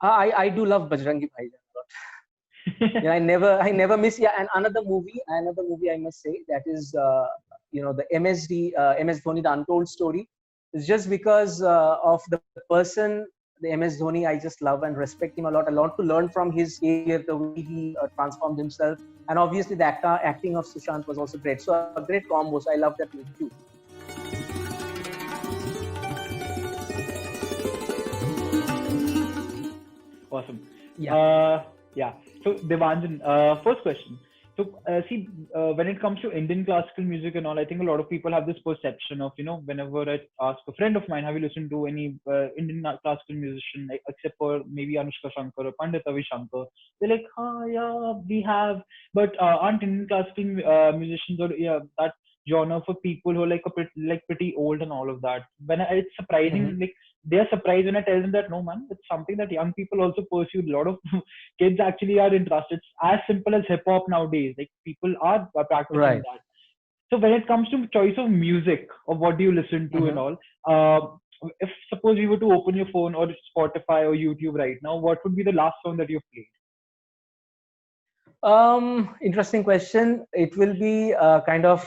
I do love Bajrangi Bhaijaan a lot. Yeah, I never miss. Yeah, and another movie I must say, that is the MSD, MS Dhoni, the Untold Story. It's just because of the person, the MS Dhoni. I just love and respect him a lot. I want to learn from his career, the way he transformed himself, and obviously the acting of Sushant was also great. So a great combo. So I love that movie too. Awesome. Yeah. Uh, yeah. So Devanjan, first question. So see, when it comes to Indian classical music and all, I think a lot of people have this perception of, whenever I ask a friend of mine, have you listened to any Indian classical musician, like, except for maybe Anushka Shankar or Pandit Ravi Shankar? They're like, yeah, we have, but aren't Indian classical musicians, or yeah, that genre for people who are like pretty old and all of that? It's Hmm. surprising, like they are surprised when I tell them that no, man, it's something that young people also pursue. A lot of kids actually are interested. It's as simple as hip hop nowadays. Like people are practicing Right. that. So when it comes to choice of music, or what do you listen to and Hmm. all, if suppose you were to open your phone or Spotify or YouTube right now, what would be the last song that you've played? Interesting question. It will be kind of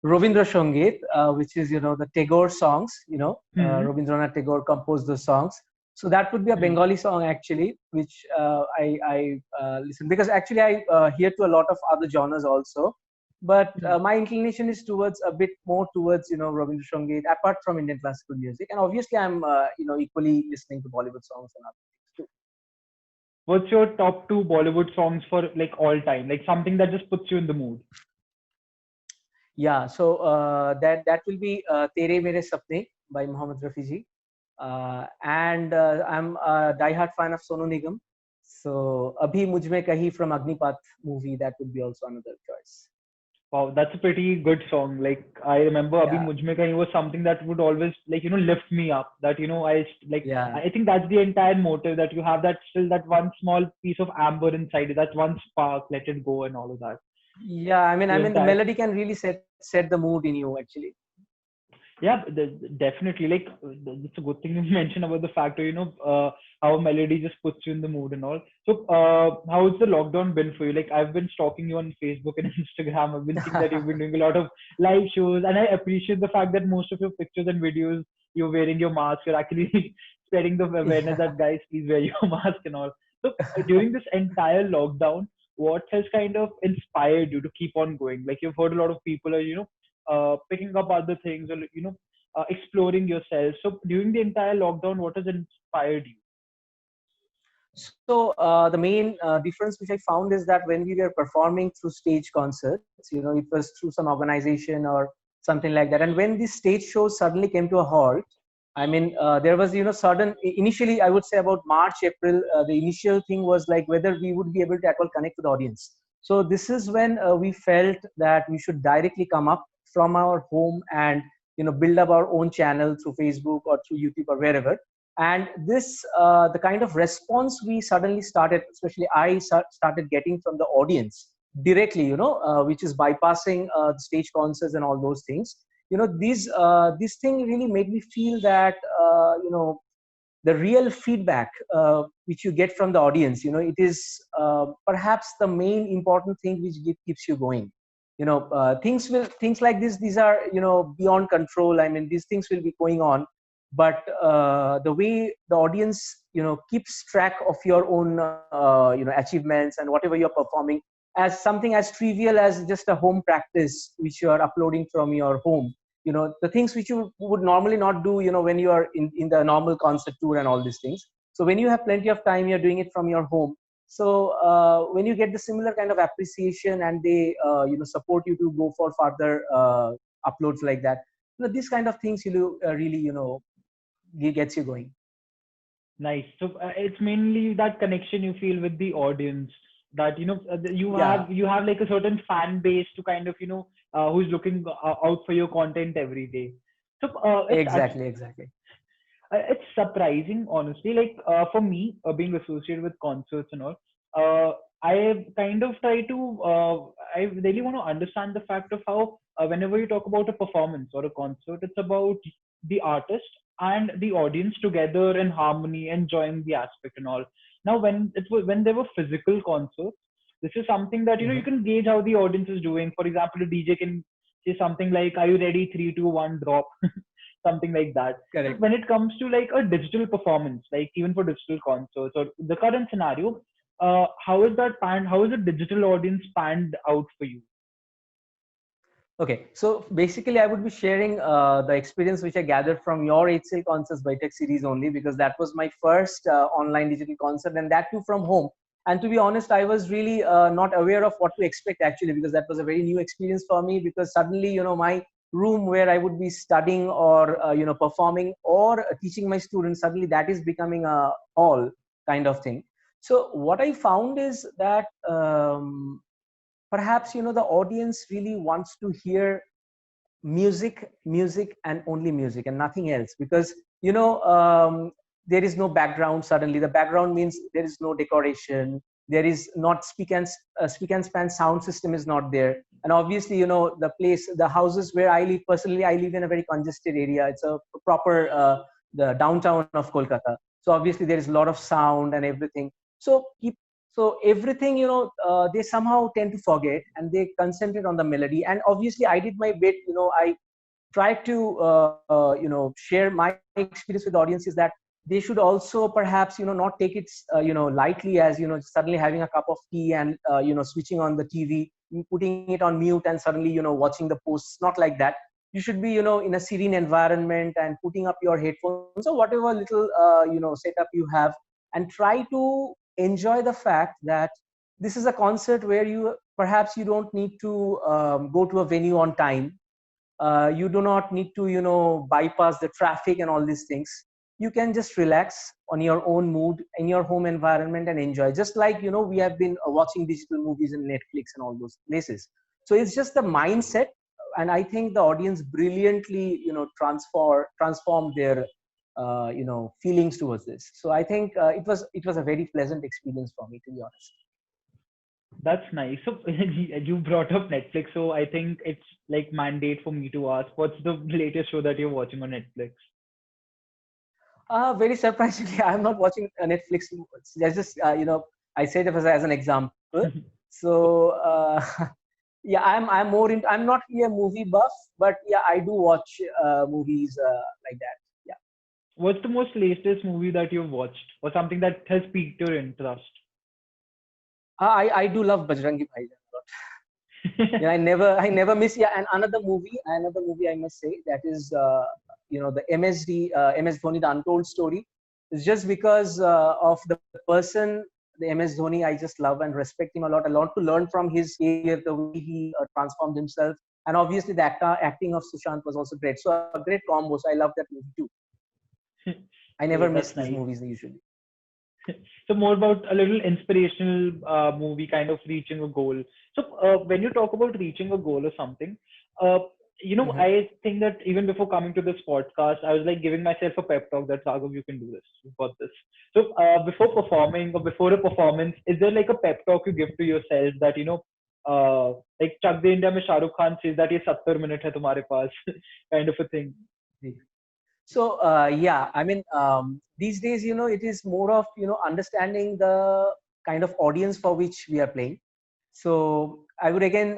Rovindra Sangeet, which is the Tagore songs. Hmm. Rabindranath Tagore composed those songs. So that would be a Hmm. Bengali song actually, which I listen, because actually I hear to a lot of other genres also. But Hmm. my inclination is towards a bit more towards Ravindra Sangeet, apart from Indian classical music, and obviously I'm equally listening to Bollywood songs and other things too. What's your top two Bollywood songs for like all time? Like something that just puts you in the mood. Yeah, so that will be Tere Mere Sapne by Mohammed Rafi ji. And I'm a diehard fan of Sonu Nigam. So Abhi Mujhme Kahi from Agnipath movie, that would be also another choice. Wow, that's a pretty good song. Like I remember Abhi Yeah, Mujhme Kahin was something that would always like lift me up. That like yeah, I think that's the entire motive, that you have that still that one small piece of amber inside you, that one spark, let it go and all of that. yeah. I The mean, the entire melody can really set the mood in you actually. Yeah, definitely. Like it's a good thing you mentioned about the fact, how melody just puts you in the mood and all. So, how's the lockdown been for you? Like, I've been stalking you on Facebook and Instagram. I've been seeing that you've been doing a lot of live shows, and I appreciate the fact that most of your pictures and videos, you're wearing your mask. You're actually spreading the awareness Yeah. that guys, please wear your mask and all. So, during this entire lockdown, what has kind of inspired you to keep on going? Like, you've heard a lot of people are, picking up other things, or exploring yourself. So during the entire lockdown, what has inspired you? So the main difference which I found is that when we were performing through stage concerts, it was through some organization or something like that. And when these stage shows suddenly came to a halt, I mean, there was sudden. Initially, I would say about March, April. The initial thing was like whether we would be able to at all connect with the audience. So this is when we felt that we should directly come up from our home and build up our own channel through Facebook or through YouTube or wherever. And this the kind of response we suddenly started, especially started getting from the audience directly, which is bypassing the stage concerts and all those things. This thing really made me feel that the real feedback which you get from the audience, it is perhaps the main important thing which keeps you going. Things like this, these are beyond control. I mean, these things will be going on, but the way the audience keeps track of your own achievements and whatever you're performing, as something as trivial as just a home practice which you are uploading from your home, the things which you would normally not do, when you are in the normal concert tour and all these things. So when you have plenty of time, you're doing it from your home. So when you get the similar kind of appreciation, and they support you to go for further uploads like that, these kind of things really gets you going. Nice. So it's mainly that connection you feel with the audience, that you Yeah, have like a certain fan base to kind of who's looking out for your content every day. So exactly. it's surprising, honestly. Like for me, being associated with concerts and all, I kind of try to. I really want to understand the fact of how whenever you talk about a performance or a concert, it's about the artist and the audience together in harmony, enjoying the aspect and all. Now, when there were physical concerts, this is something that you Mhm. can gauge how the audience is doing. For example, a DJ can say something like, "Are you ready? 3, 2, 1, drop," something like that. So Correct. when it comes to like a digital performance, like even for digital concerts or the current scenario, how is that panned? How is the digital audience panned out for you? Okay, so basically, I would be sharing the experience which I gathered from your HCL Concerts by Tech series only, because that was my first online digital concert, and that too from home. And to be honest, I was really not aware of what to expect actually, because that was a very new experience for me. Because suddenly, my room where I would be studying or performing or teaching my students, suddenly that is becoming a hall kind of thing. So what I found is that perhaps the audience really wants to hear music and only music and nothing else, because there is no background. Suddenly the background means there is no decoration, there is not speak and span sound system is not there. And obviously the houses where I live, personally I live in a very congested area. It's a proper the downtown of Kolkata. So obviously there is a lot of sound and everything. So everything they somehow tend to forget and they concentrate on the melody. And obviously I did my bit. I tried to share my experience with the audiences, that they should also perhaps not take it lightly, as suddenly having a cup of tea and switching on the TV, putting it on mute, and suddenly watching the posts. Not like that. You should be in a serene environment and putting up your headphones or whatever little setup you have, and try to enjoy the fact that this is a concert where you perhaps you don't need to go to a venue on time. You do not need to bypass the traffic and all these things. You can just relax on your own mood in your home environment and enjoy, just like we have been watching digital movies in Netflix and all those places. So it's just the mindset, and I think the audience brilliantly transform their feelings towards this. So I think it was a very pleasant experience for me, to be honest. That's nice. So you brought up Netflix, so I think it's like mandate for me to ask, what's the latest show that you're watching on Netflix? Very surprisingly, I'm not watching Netflix. There's just I said it as an example. So yeah, I'm more into. I'm not really a movie buff, but yeah, I do watch movies like that. Yeah, What's the most latest movie that you've watched, or something that has piqued your interest? I do love Bajrangi Bhaijaan a lot. Yeah, I never miss. Yeah, and another movie I must say, that is the MSD MS Dhoni, the Untold Story. It's just because of the person, the MS Dhoni. I just love and respect him a lot. A lot to learn from his career, the way he transformed himself, and obviously the acting of Sushant was also great. So a great combo. So I love that movie too. I never Great, miss that's these nice. movies usually. So more about a little inspirational movie, kind of reaching a goal. So when you talk about reaching a goal or something, uh, Mhm. I think that even before coming to this podcast, I was like giving myself a pep talk that Raghav, you can do this, you've got this. So before performing or before a performance, is there like a pep talk you give to yourself that like Chak De India mein Shah Rukh Khan says that ye 70 minute hai tumhare paas, kind of a thing. So yeah, I mean, these days, it is more of understanding the kind of audience for which we are playing. So I would again,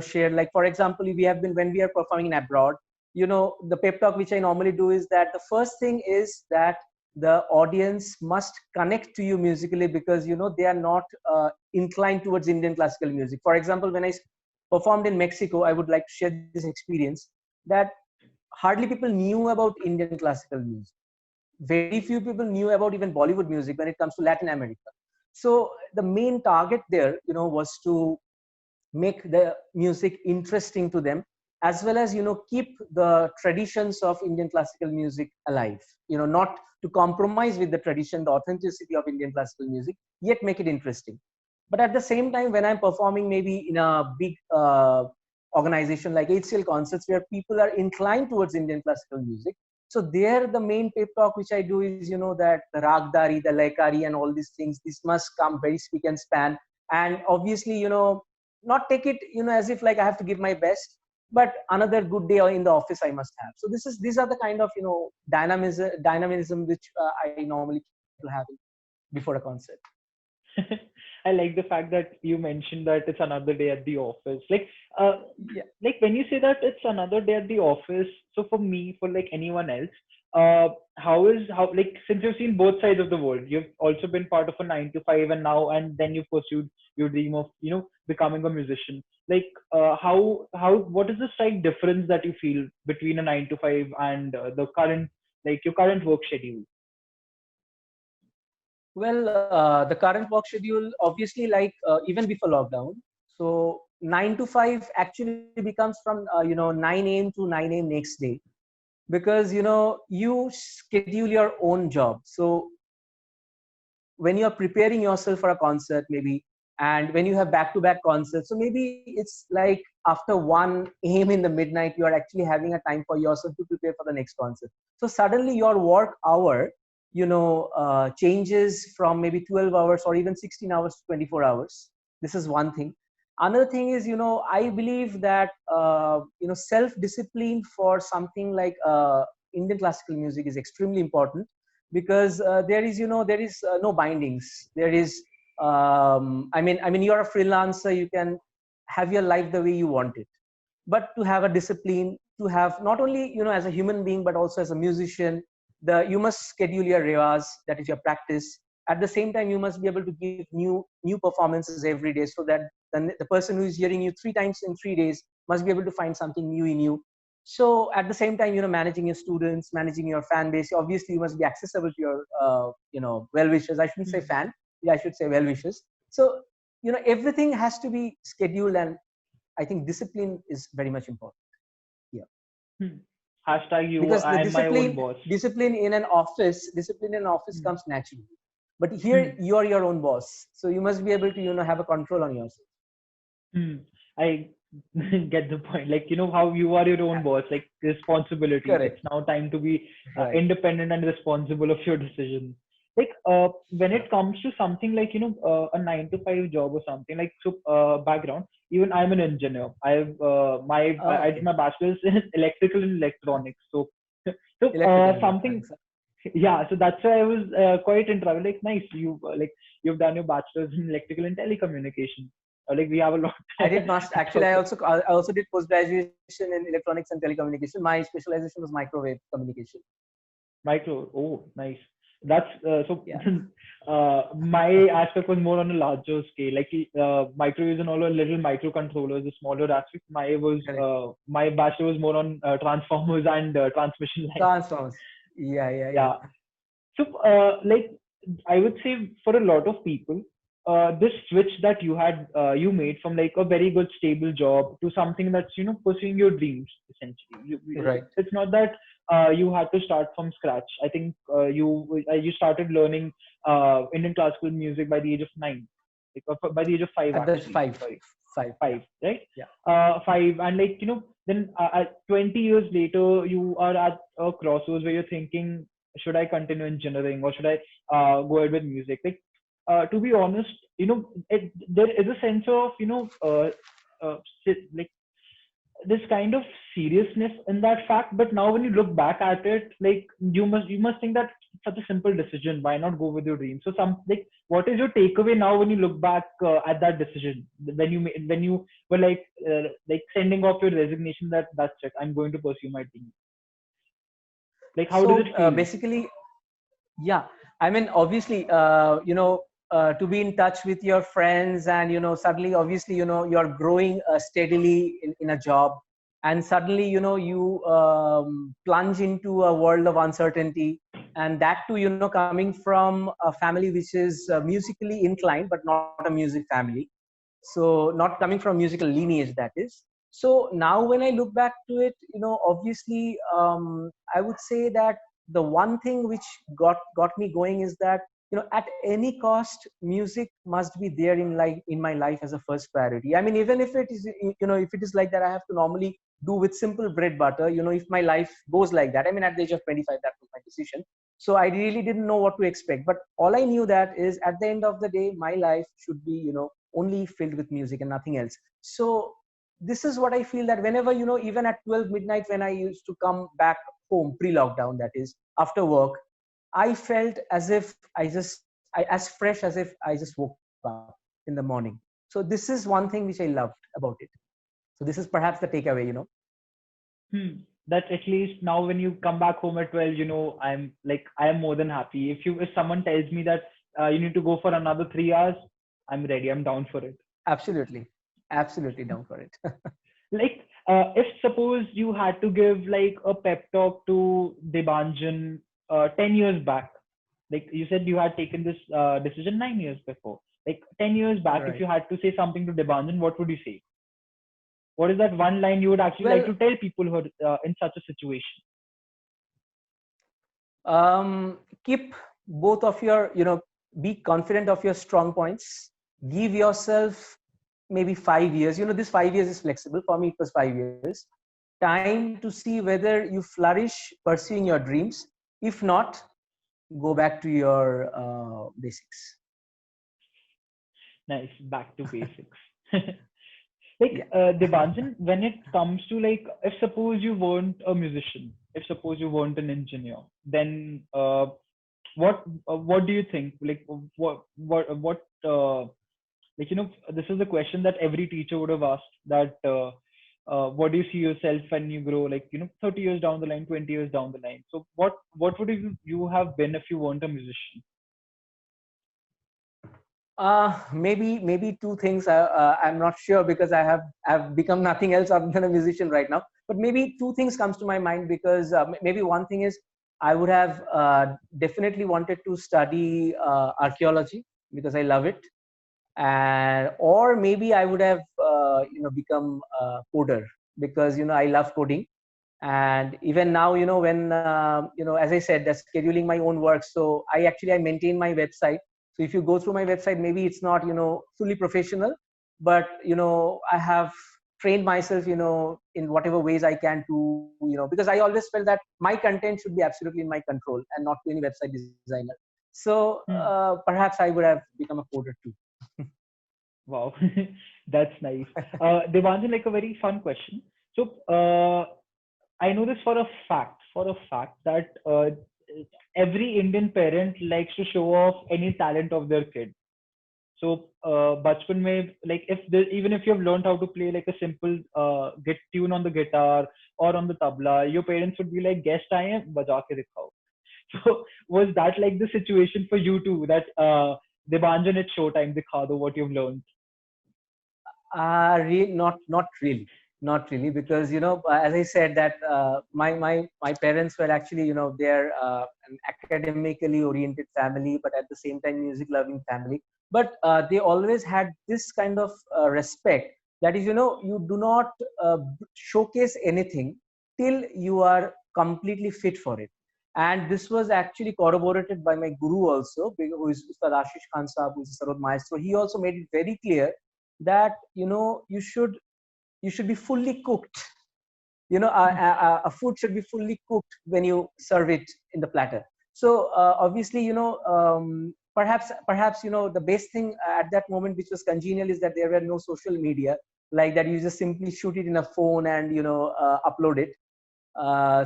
share, like for example, we have been when we are performing in abroad. The pep talk which I normally do is that the first thing is that the audience must connect to you musically, because they are not inclined towards Indian classical music. For example, when I performed in Mexico, I would like to share this experience, that hardly people knew about Indian classical music. Very few people knew about even Bollywood music when it comes to Latin America. So the main target there, was to make the music interesting to them, as well as keep the traditions of Indian classical music alive. Not to compromise with the tradition, the authenticity of Indian classical music, yet make it interesting. But at the same time, when I'm performing maybe in a big organization like HCL Concerts, where people are inclined towards Indian classical music, so there the main pep talk which I do is that the ragdari, the laikari, and all these things, this must come very speak and span. And obviously not take it as if like I have to give my best. but another good day in the office I must have. So these are the kind of dynamism which I normally to have before a concert. I like the fact that you mentioned that it's another day at the office. Yeah. Like when you say that it's another day at the office, so for me, for like anyone else, how like since you've seen both sides of the world, you've also been part of a 9 to 5, and now and then you pursued your dream of becoming a musician. Like how what is the slight difference that you feel between a 9 to 5 and the current like your current work schedule? Well, the current work schedule, obviously, like even before lockdown, so 9 to 5 actually becomes from 9 a.m. to 9 a.m. next day, because you schedule your own job. So when you're preparing yourself for a concert, maybe, and when you have back-to-back concerts, so maybe it's like after 1 a.m. in the midnight, you are actually having a time for yourself to prepare for the next concert. So suddenly your work hour changes from maybe 12 hours or even 16 hours to 24 hours. This is one thing. Another thing is, I believe that self discipline for something like Indian classical music is extremely important, because there is no bindings. There is I mean you're a freelancer, you can have your life the way you want it, but to have a discipline, to have not only as a human being but also as a musician, you must schedule your rewaz, that is your practice. At the same time, you must be able to give new performances every day, so that the person who is hearing you 3 times in 3 days must be able to find something new in you. So at the same time, managing your students, managing your fan base, obviously you must be accessible to your well wishers. I shouldn't say Hmm. fan, yeah, I should say well wishers. So everything has to be scheduled, and I think discipline is very much important. Yeah. Hmm. Hashtag you, Because the I'm my own discipline boss. discipline in an office Hmm. comes naturally, but Hmm. here you are your own boss, so you must be able to have a control on yourself. Hmm. I get the point. Like, you know how you are your own Yeah, boss, like responsibility. It's correct. now time to be Right. independent and responsible of your decisions. Like, when Yeah. it comes to something like, a 9 to 5 job or something like, so, background, even I'm an engineer. I did Okay. my bachelor's in electrical and electronics. So, Electrical and something, electronics. yeah, so that's why I was quite interested. Like, nice, you've done your bachelor's in electrical and telecommunication. Like, we have a lot I did master. to Actually, talk. I also did post graduation in electronics and telecommunication. My specialization was microwave communication. Micro. Oh, nice. That's so. Yeah. My aspect was more on a larger scale, like microwaves and all a little microcontrollers, the smaller aspect. Correct. My bachelor was more on transformers and transmission lines. Transformers. Yeah, yeah, yeah. Yeah. So, like, I would say for a lot of people, this switch that you made from like a very good stable job to something that's pursuing your dreams essentially. Right. It's not that you had to start from scratch. I think you started learning Indian classical music by the age of 9, like, by the age of 5 At the actually. five, Sorry, five. Yeah, 5, right? yeah. 5, and like then at 20 years later, you are at a crossroads where you're thinking, should I continue engineering or should I go ahead with music? Like, to be honest, there is a sense of like this kind of seriousness in that fact. But now when you look back at it, like you must think that it's such a simple decision. Why not go with your dream? So some like, what is your takeaway now when you look back at that decision when you were like sending off your resignation that that's it, I'm going to pursue my dream. Like, how does So it feel? basically, yeah, I mean, obviously, to be in touch with your friends, and suddenly, obviously, you're growing steadily in a job, and suddenly, you plunge into a world of uncertainty, and that too, coming from a family which is musically inclined, but not a music family. So not coming from musical lineage, that is. So now when I look back to it, obviously, I would say that the one thing which got me going is that at any cost music must be there in my life as a first priority. I mean, even if it is if it is like that, I have to normally do with simple bread butter. If my life goes like that, I mean, at the age of 25, that was my decision. So I really didn't know what to expect, but all I knew that is, at the end of the day, my life should be only filled with music and nothing else. So this is what I feel, that whenever, even at 12 midnight, when I used to come back home pre-lockdown, that is after work, I felt as if as fresh as if I just woke up in the morning. So this is one thing which I loved about it. So this is perhaps the takeaway. That at least now when you come back home at 12, I am more than happy. If someone tells me that you need to go for another 3 hours, I'm ready. I'm down for it. Absolutely. Absolutely down for it. If suppose you had to give like a pep talk to Debanjan 10 years back, like you said you had taken this decision 9 years before, like 10 years back, Right. if you had to say something to Debanjan, what would you say? What is that one line you would actually like to tell people who are in such a situation? Keep both of your, be confident of your strong points. Give yourself maybe 5 years. This 5 years is flexible. For me, it was 5 years. Time to see whether you flourish pursuing your dreams. If not, go back to your basics. Nice, back to basics. Yeah. Debanjan, when it comes to like, if suppose you weren't a musician, if suppose you weren't an engineer, then what do you think? This is a question that every teacher would have asked. That what do you see yourself when you grow? 30 years down the line, 20 years down the line. So what would you have been if you weren't a musician? Maybe two things. I'm not sure, because I've become nothing else other than a musician right now. But maybe two things comes to my mind, because maybe one thing is I would have definitely wanted to study archaeology, because I love it, and or maybe I would have become a coder, because I love coding. And even now, when as I said, that scheduling my own work, so I maintain my website. So if you go through my website, maybe it's not fully professional, but I have trained myself in whatever ways I can to because I always felt that my content should be absolutely in my control and not to any website designer. So perhaps I would have become a coder too. Wow, that's nice. Devanjan, like a very fun question. So I know this for a fact that every Indian parent likes to show off any talent of their kid. So bachpan mein, like even if you have learned how to play like a simple get tune on the guitar or on the tabla, your parents would be like, guest aaye hain, baja ke dikhao. So was that like the situation for you too? That Debanjan, it's showtime, dikha do what you've learned. Not really, because as I said that my parents were actually they're an academically oriented family, but at the same time music loving family. But they always had this kind of respect, that is you do not showcase anything till you are completely fit for it. And this was actually corroborated by my guru also, who is Ustad Ashish Khan Sahab, who is a Sarod Maestro. He also made it very clear that you should be fully cooked. A food should be fully cooked when you serve it in the platter. So obviously perhaps the best thing at that moment which was congenial is that there were no social media, like that you just simply shoot it in a phone and upload it.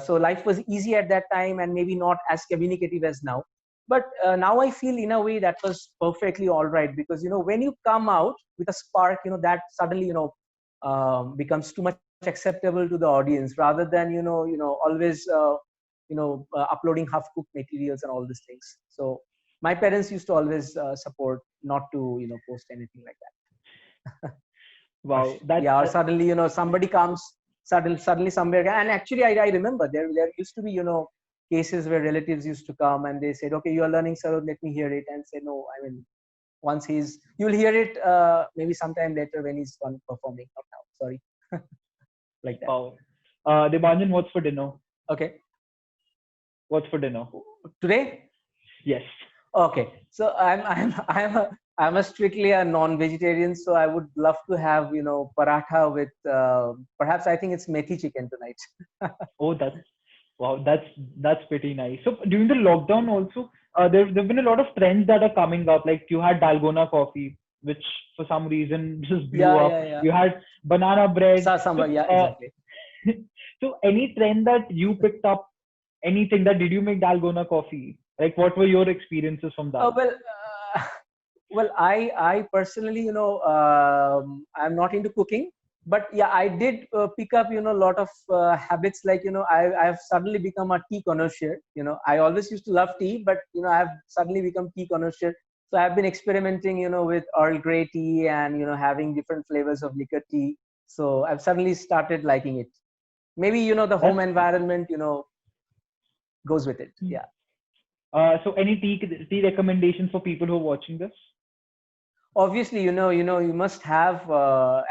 So life was easy at that time, and maybe not as communicative as now. But now I feel in a way that was perfectly all right, because when you come out with a spark, that suddenly becomes too much acceptable to the audience, rather than always uploading half cooked materials and all these things. So my parents used to always support not to post anything like that. Wow, Or suddenly somebody comes suddenly somewhere. And actually I remember there used to be cases where relatives used to come and they said, okay, you are learning Sarod, let me hear it. And say, no, I mean, once you'll hear it maybe sometime later when he's done performing. Not now, sorry. Like that. Wow. Debanjan, what's for dinner? Okay. What's for dinner today? Yes. Okay, so I'm a strictly a non-vegetarian, so I would love to have paratha with perhaps I think it's methi chicken tonight. Oh, that's pretty nice. So during the lockdown also, there've been a lot of trends that are coming up. Like you had Dalgona coffee. which for some reason just blew Yeah, up. yeah, yeah. You had banana bread. Samba, yeah, exactly. So any trend that you picked up, anything that did you make dalgona coffee? Like what were your experiences from that? Well, well, I personally, I'm not into cooking, but yeah, I did pick up, a lot of habits. Like, I've suddenly become a tea connoisseur. I always used to love tea, but I've suddenly become tea connoisseur. So I've been experimenting, with Earl Grey tea and having different flavors of liquor tea. So I've suddenly started liking it. Maybe the home That's environment, goes with it. Yeah. so any tea recommendations for people who are watching this? Obviously, you must have,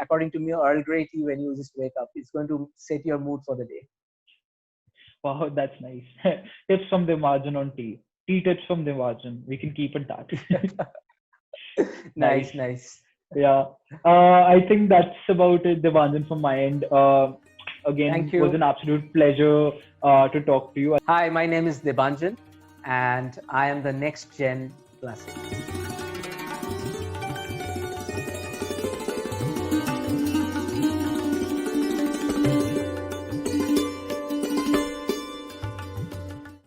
according to me, Earl Grey tea when you just wake up. It's going to set your mood for the day. Wow, that's nice. Tips from Devanjan on tea. Tea tips from Devanjan. We can keep in touch. Nice. Nice. Yeah. I think that's about it, Devanjan, from my end. Again, Thank was you. an absolute pleasure to talk to you. Hi, my name is Debanjan, and I am the next gen classic.